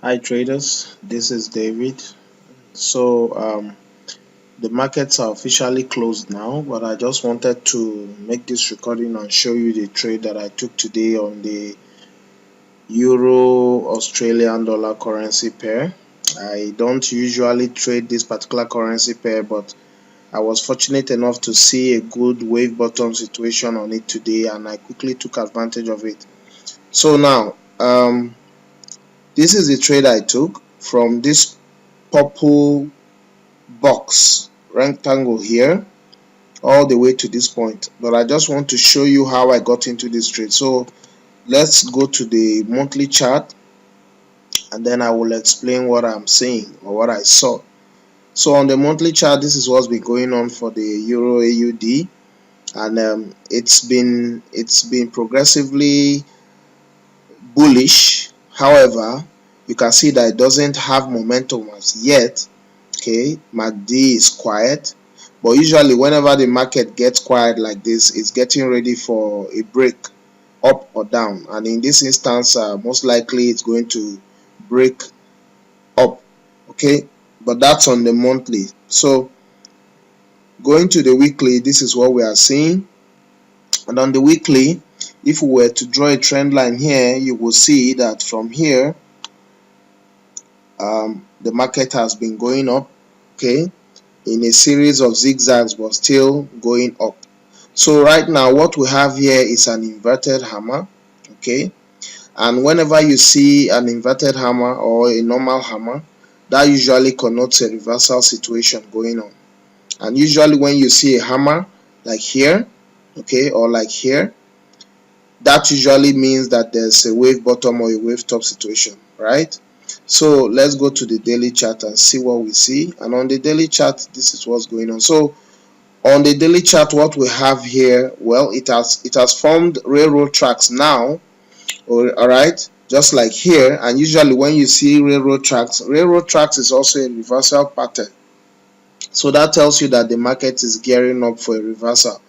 Hi traders, this is David. So the markets are officially closed now, but I just wanted to make this recording and show you the trade that I took today on the Euro Australian dollar currency pair. I don't usually trade this particular currency pair, but I was fortunate enough to see a good wave bottom situation on it today, and I quickly took advantage of it. So now this is the trade I took from this purple box rectangle here all the way to this point, but I just want to show you how I got into this trade. So let's go to the monthly chart and then I will explain what I'm seeing or what I saw. So on the monthly chart, this is what's been going on for the Euro AUD, and it's been progressively bullish. However, you can see that it doesn't have momentum as yet. Okay, MACD is quiet, but usually whenever the market gets quiet like this, it's getting ready for a break up or down, and in this instance most likely it's going to break up. Okay, but that's on the monthly. So going to the weekly, this is what we are seeing, and on the weekly, if we were to draw a trend line here, you will see that from here the market has been going up, okay, in a series of zigzags, but still going up. So right now what we have here is an inverted hammer, okay, and whenever you see an inverted hammer or a normal hammer, that usually connotes a reversal situation going on. And usually when you see a hammer like here, okay, or like here, that usually means that there's a wave bottom or a wave top situation, right? So let's go to the daily chart and see what we see. And on the daily chart, this is what's going on. So on the daily chart, what we have here, well, it has formed railroad tracks now, all right, just like here. And usually when you see railroad tracks is also a reversal pattern. So that tells you that the market is gearing up for a reversal.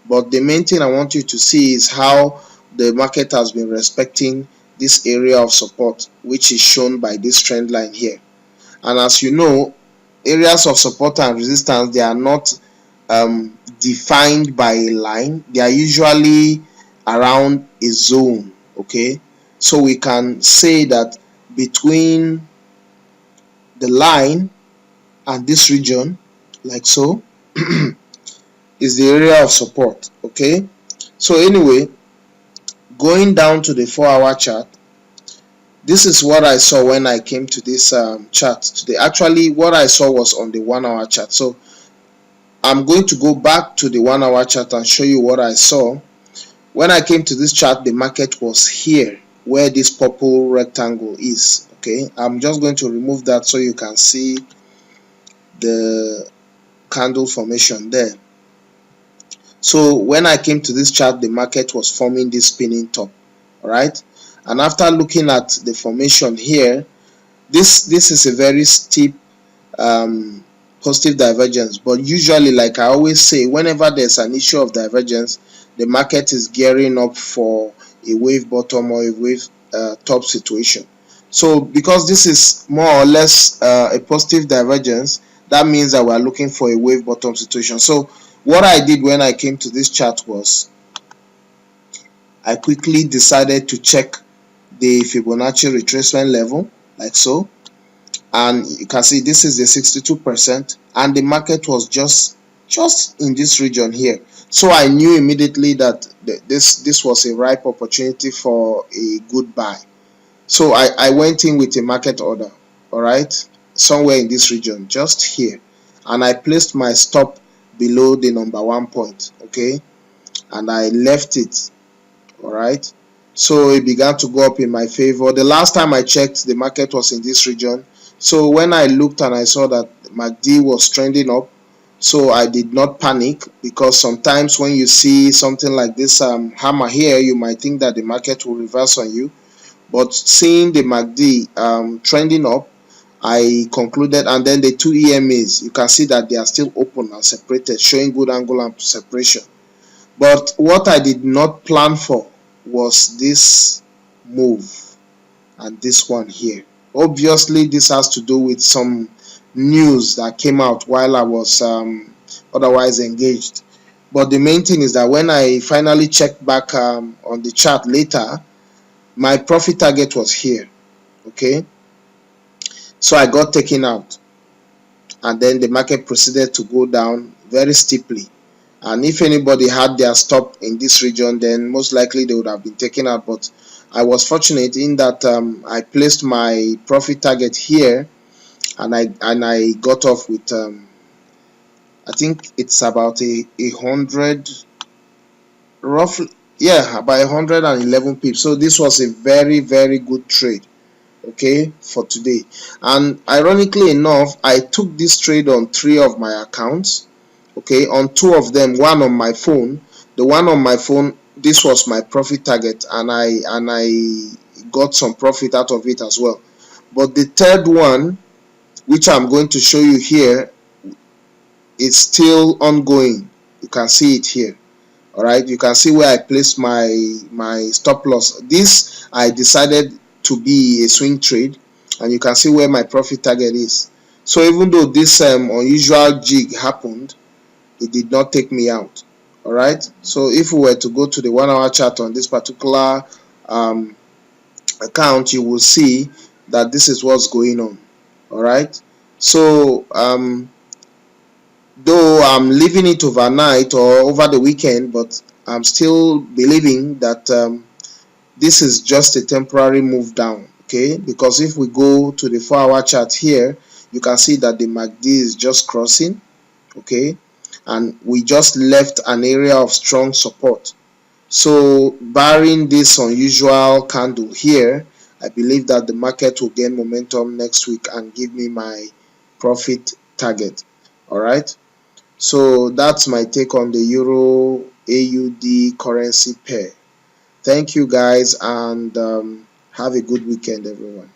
But the main thing I want you to see is how the market has been respecting this area of support, which is shown by this trend line here. And as you know, areas of support and resistance, they are not defined by a line. They are usually around a zone, okay? So we can say that between the line and this region, like so, is the area of support, okay? So anyway, going down to the 4-hour chart, this is what I saw when I came to this chart today. Actually, what I saw was on the 1-hour chart. So I'm going to go back to the 1-hour chart and show you what I saw. When I came to this chart, the market was here where this purple rectangle is, okay? I'm just going to remove that so you can see the candle formation there. So when I came to this chart, the market was forming this spinning top, all right? And after looking at the formation here, this is a very steep positive divergence. But usually, like I always say, whenever there's an issue of divergence, the market is gearing up for a wave bottom or a wave top situation. So because this is more or less a positive divergence, that means that we're looking for a wave bottom situation. So what I did when I came to this chart was I quickly decided to check the Fibonacci retracement level, like so, and you can see this is the 62%, and the market was just in this region here. So I knew immediately that this was a ripe opportunity for a good buy. So I went in with a market order, all right, somewhere in this region, just here, and I placed my stop below the number 1 point, okay, and I left it, all right. So it began to go up in my favor. The last time I checked, the market was in this region. So when I looked and I saw that MACD was trending up, so I did not panic, because sometimes when you see something like this hammer here, you might think that the market will reverse on you. But seeing the MACD trending up, I concluded, and then the two EMAs, you can see that they are still open and separated, showing good angle and separation. But what I did not plan for was this move and this one here. Obviously this has to do with some news that came out while I was otherwise engaged. But the main thing is that when I finally checked back on the chart later, my profit target was here. Okay, so I got taken out, and then the market proceeded to go down very steeply. And if anybody had their stop in this region, then most likely they would have been taken out. But I was fortunate in that I placed my profit target here, and I got off with I think it's about a hundred, roughly, yeah, about 111 pips. So this was a very good trade, okay, for today. And ironically enough, I took this trade on 3 of my accounts, okay, on 2 of them, one on my phone. The one on my phone, this was my profit target, and I got some profit out of it as well. But the third one, which I'm going to show you here, is still ongoing. You can see it here. All right, you can see where I placed my stop loss. This I decided to be a swing trade, and you can see where my profit target is. So even though this unusual jig happened, it did not take me out. All right, so if we were to go to the 1 hour chart on this particular account, you will see that this is what's going on. All right, so though I'm leaving it overnight or over the weekend, but I'm still believing that this is just a temporary move down, okay? Because if we go to the 4 hour chart here, you can see that the MACD is just crossing, okay? And we just left an area of strong support. So barring this unusual candle here, I believe that the market will gain momentum next week and give me my profit target. All right. So that's my take on the Euro AUD currency pair. Thank you guys, and have a good weekend, everyone.